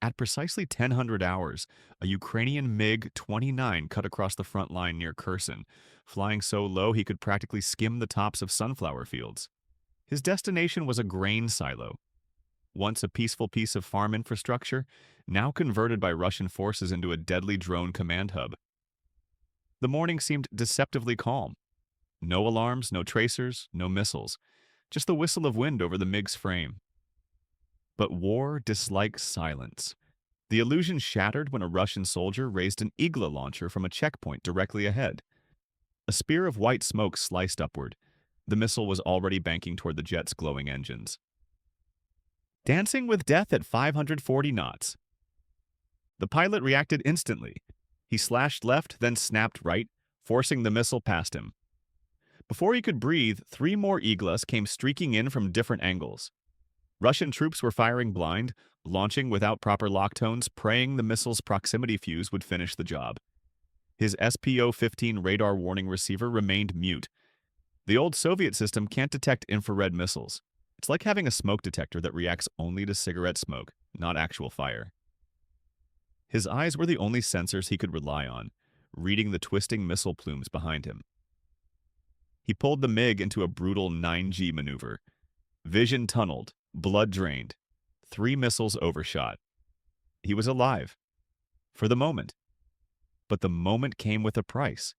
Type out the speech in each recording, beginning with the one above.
At precisely 1000 hours, a Ukrainian MiG-29 cut across the front line near Kherson, flying so low he could practically skim the tops of sunflower fields. His destination was a grain silo, once a peaceful piece of farm infrastructure, now converted by Russian forces into a deadly drone command hub. The morning seemed deceptively calm. No alarms, no tracers, no missiles, just the whistle of wind over the MiG's frame. But war dislikes silence. The illusion shattered when a Russian soldier raised an Igla launcher from a checkpoint directly ahead. A spear of white smoke sliced upward. The missile was already banking toward the jet's glowing engines. Dancing with death at 540 knots. The pilot reacted instantly. He slashed left, then snapped right, forcing the missile past him. Before he could breathe, 3 more Iglas came streaking in from different angles. Russian troops were firing blind, launching without proper lock tones, praying the missile's proximity fuse would finish the job. His SPO-15 radar warning receiver remained mute. The old Soviet system can't detect infrared missiles. It's like having a smoke detector that reacts only to cigarette smoke, not actual fire. His eyes were the only sensors he could rely on, reading the twisting missile plumes behind him. He pulled the MiG into a brutal 9G maneuver. Vision tunneled, blood drained. 3 missiles overshot. He was alive. For the moment. But the moment came with a price.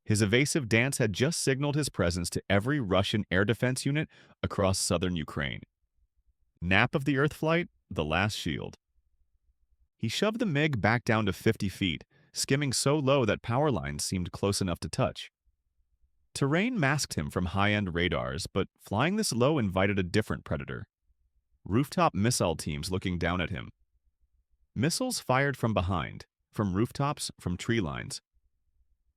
His evasive dance had just signaled his presence to every Russian air defense unit across southern Ukraine. Nap of the Earth flight, the last shield. He shoved the MiG back down to 50 feet, skimming so low that power lines seemed close enough to touch. Terrain masked him from high-end radars, but flying this low invited a different predator. Rooftop missile teams looking down at him. Missiles fired from behind, from rooftops, from tree lines.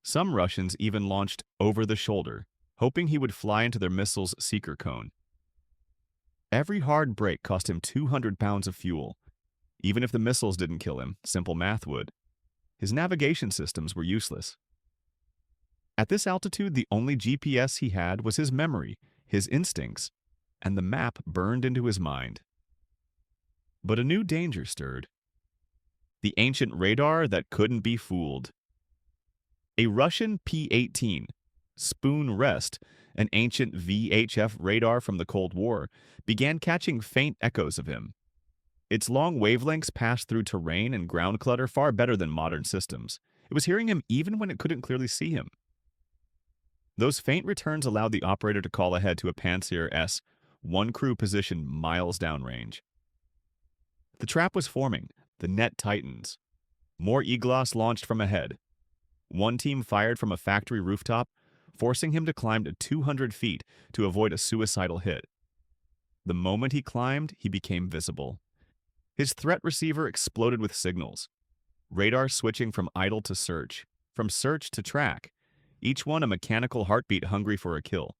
Some Russians even launched over the shoulder, hoping he would fly into their missile's seeker cone. Every hard break cost him 200 pounds of fuel. Even if the missiles didn't kill him, simple math would. His navigation systems were useless. At this altitude, the only GPS he had was his memory, his instincts, and the map burned into his mind. But a new danger stirred. The ancient radar that couldn't be fooled. A Russian P-18, Spoon Rest, an ancient VHF radar from the Cold War, began catching faint echoes of him. Its long wavelengths passed through terrain and ground clutter far better than modern systems. It was hearing him even when it couldn't clearly see him. Those faint returns allowed the operator to call ahead to a Panzer S, one crew positioned miles downrange. The trap was forming. The net tightens. More Iglas launched from ahead. One team fired from a factory rooftop, forcing him to climb to 200 feet to avoid a suicidal hit. The moment he climbed, he became visible. His threat receiver exploded with signals. Radar switching from idle to search, from search to track, each one a mechanical heartbeat hungry for a kill.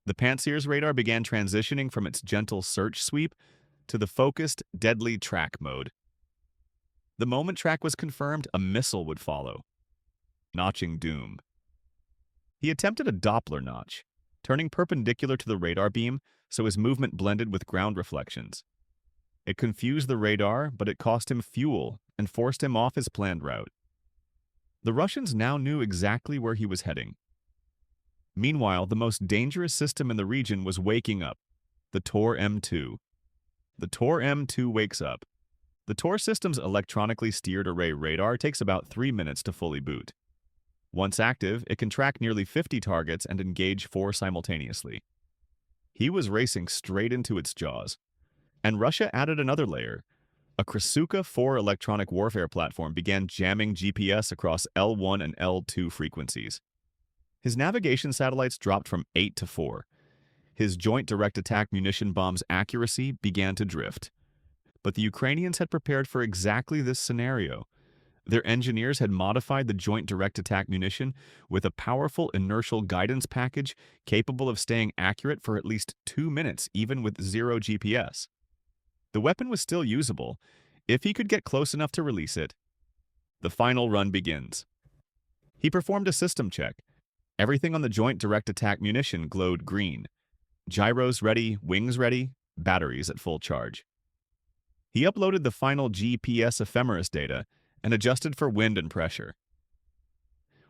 The Panzer's radar began transitioning from its gentle search sweep to the focused, deadly track mode. The moment track was confirmed, a missile would follow, notching doom. He attempted a Doppler notch, turning perpendicular to the radar beam so his movement blended with ground reflections. It confused the radar, but it cost him fuel and forced him off his planned route. The Russians now knew exactly where he was heading. Meanwhile, the most dangerous system in the region was waking up, the Tor M2. The Tor M2 wakes up. The Tor system's electronically steered array radar takes about 3 minutes to fully boot. Once active, it can track nearly 50 targets and engage 4 simultaneously. He was racing straight into its jaws. And Russia added another layer. A Krasuka 4 electronic warfare platform began jamming GPS across L1 and L2 frequencies. His navigation satellites dropped from 8 to 4. His joint direct attack munition bomb's accuracy began to drift. But the Ukrainians had prepared for exactly this scenario. Their engineers had modified the joint direct attack munition with a powerful inertial guidance package capable of staying accurate for at least 2 minutes, even with 0 GPS. The weapon was still usable, if he could get close enough to release it. The final run begins. He performed a system check. Everything on the joint direct attack munition glowed green. Gyros ready, wings ready, batteries at full charge. He uploaded the final GPS ephemeris data and adjusted for wind and pressure.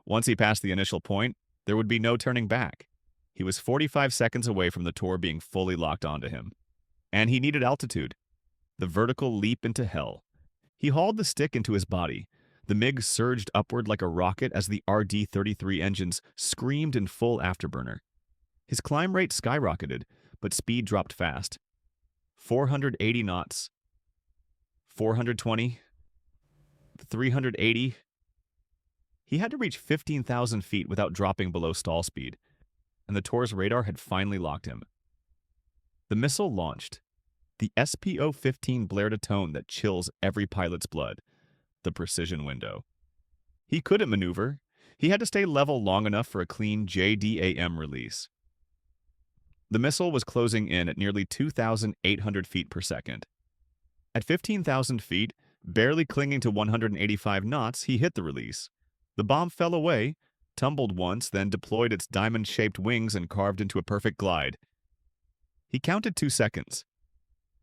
Once he passed the initial point, there would be no turning back. He was 45 seconds away from the Tor being fully locked onto him. And he needed altitude. The vertical leap into hell. He hauled the stick into his body. The MiG surged upward like a rocket as the RD-33 engines screamed in full afterburner. His climb rate skyrocketed, but speed dropped fast. 480 knots. 420. 380. He had to reach 15,000 feet without dropping below stall speed, and the Tor's radar had finally locked him. The missile launched. The SPO-15 blared a tone that chills every pilot's blood. The precision window. He couldn't maneuver. He had to stay level long enough for a clean JDAM release. The missile was closing in at nearly 2,800 feet per second. At 15,000 feet, barely clinging to 185 knots, he hit the release. The bomb fell away, tumbled once, then deployed its diamond-shaped wings and carved into a perfect glide. He counted 2 seconds.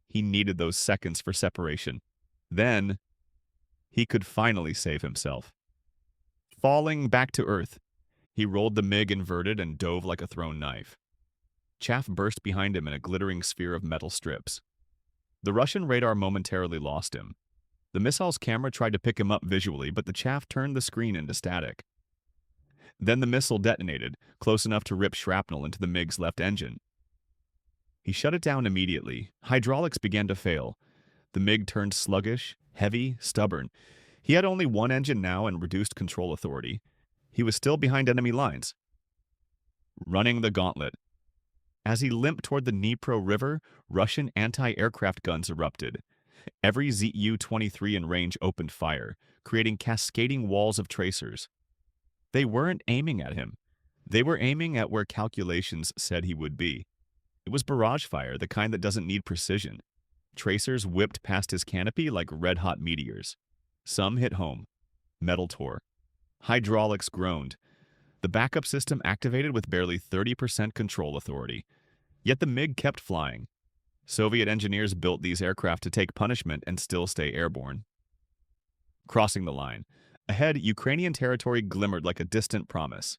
He needed those seconds for separation. Then, he could finally save himself. Falling back to Earth, he rolled the MiG inverted and dove like a thrown knife. Chaff burst behind him in a glittering sphere of metal strips. The Russian radar momentarily lost him. The missile's camera tried to pick him up visually, but the chaff turned the screen into static. Then the missile detonated, close enough to rip shrapnel into the MiG's left engine. He shut it down immediately. Hydraulics began to fail. The MiG turned sluggish, heavy, stubborn. He had only one engine now and reduced control authority. He was still behind enemy lines. Running the gauntlet. As he limped toward the Dnipro River, Russian anti-aircraft guns erupted. Every Zu-23 in range opened fire, creating cascading walls of tracers. They weren't aiming at him. They were aiming at where calculations said he would be. It was barrage fire, the kind that doesn't need precision. Tracers whipped past his canopy like red-hot meteors. Some hit home. Metal tore. Hydraulics groaned. The backup system activated with barely 30% control authority. Yet the MiG kept flying. Soviet engineers built these aircraft to take punishment and still stay airborne. Crossing the line. Ahead, Ukrainian territory glimmered like a distant promise.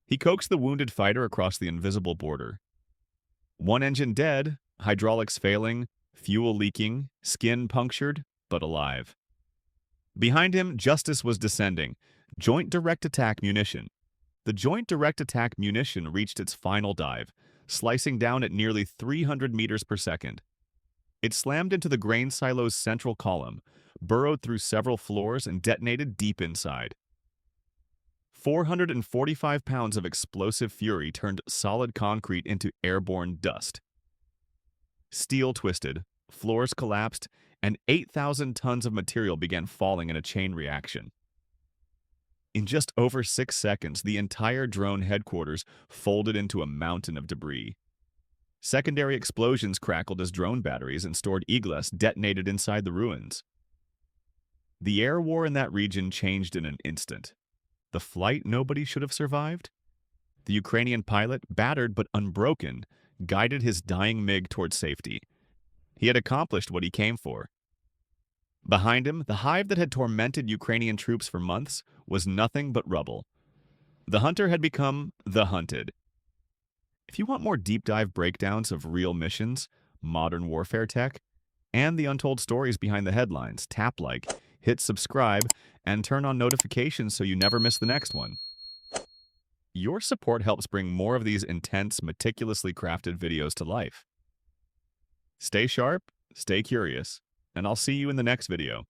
He coaxed the wounded fighter across the invisible border. One engine dead, hydraulics failing, fuel leaking, skin punctured, but alive. Behind him, justice was descending. Joint direct attack munition. The joint direct attack munition reached its final dive, slicing down at nearly 300 meters per second. It slammed into the grain silo's central column, burrowed through several floors, and detonated deep inside. 445 pounds of explosive fury turned solid concrete into airborne dust. Steel twisted, floors collapsed, and 8,000 tons of material began falling in a chain reaction. In just over 6 seconds, the entire drone headquarters folded into a mountain of debris. Secondary explosions crackled as drone batteries and stored eagles detonated inside the ruins. The air war in that region changed in an instant. The flight nobody should have survived? The Ukrainian pilot, battered but unbroken, guided his dying MiG toward safety. He had accomplished what he came for. Behind him, the hive that had tormented Ukrainian troops for months was nothing but rubble. The hunter had become the hunted. If you want more deep dive breakdowns of real missions, modern warfare tech, and the untold stories behind the headlines, tap like, hit subscribe, and turn on notifications so you never miss the next one. Your support helps bring more of these intense, meticulously crafted videos to life. Stay sharp, stay curious, and I'll see you in the next video.